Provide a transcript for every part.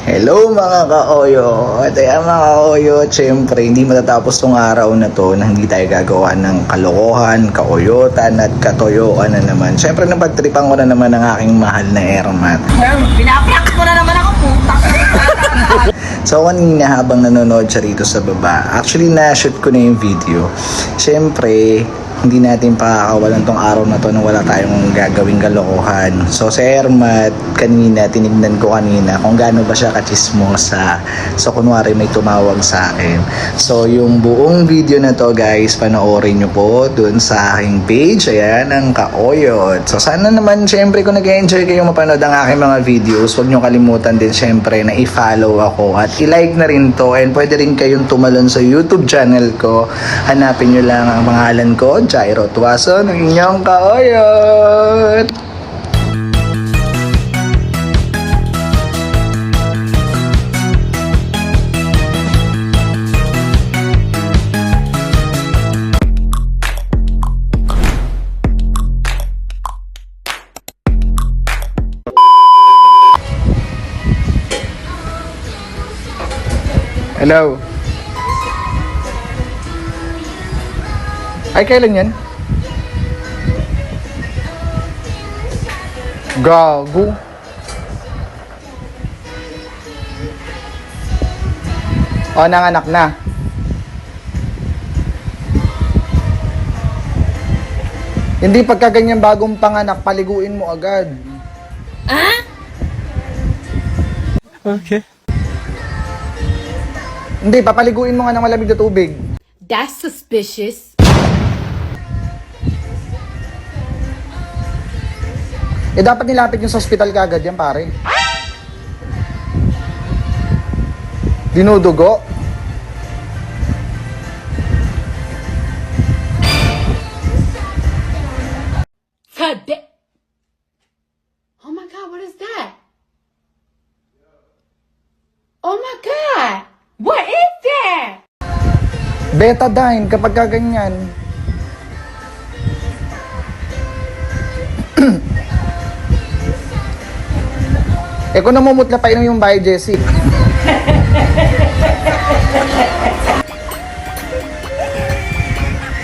Hello mga ka-oyo! At ayan mga ka-oyo, syempre hindi matatapos tong araw na to na hindi tayo gagawa ng kalokohan, kaoyotan at katoyoan na naman. Syempre napagtripan ko na naman ang aking mahal na Ermat. Pinapayak mo na naman ako, putang. So kanina habang nanonood siya rito sa baba, actually na-shoot ko na yung video. Syempre, hindi natin pakakawalan tong araw na to nang wala tayong gagawing kalokohan. So si Ermat, kanina, tinignan ko kanina kung gaano ba siya kachismosa. So kunwari may tumawag sa akin. So yung buong video na to guys, panoorin nyo po dun sa aking page. Ayan, ang Kaoyot. So sana naman syempre kung nag-enjoy kayo mapanood ang aking mga videos, huwag nyo kalimutan din syempre na i-follow ako at i-like na rin to. And pwede rin kayong tumalon sa YouTube channel ko. Hanapin nyo lang ang pangalan ko, Jairo Tuason, ang inyong Kaoyot! Hello? Ay, kailan yan? Gago. O, nanganak na. Hindi pagka ganyan bagong panganak, paliguin mo agad. Ah? Okay. Hindi, papaliguin mo nga ng malamig na tubig. That's suspicious. Eh, dapat nilapit yung sa ospital kagad yan, pare. Dinudugo. Oh my God, what is that? Oh my God, what is that? Betadine kapag kaganyan. Eh kung namumutla pa inom yung bahay, Jessie.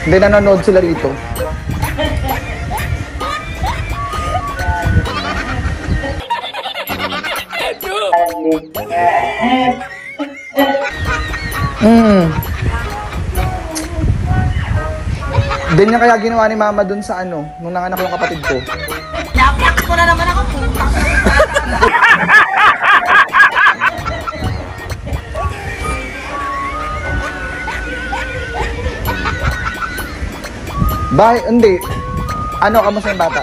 Hindi nanonood sila rito. Din niya kaya ginawa ni mama dun sa ano, nung nanganak yung kapatid ko. Pinapayak mo na naman ako, putang. Hindi. Ano, kamusta yung bata?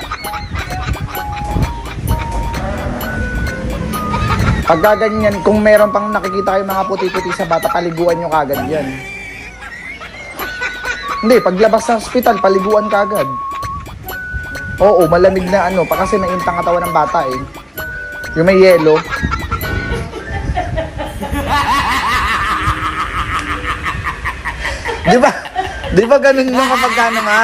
Pagka ganyan, kung meron pang nakikita kayong mga puti-puti sa bata, paliguan nyo kagad yan. Hindi, paglabas sa ospital, paliguan kagad. Oo, malamig na ano, pa kasi naintang katawan ng bata eh. Yung may yelo. Di ba? Di ba ganun yung kapag ano nga?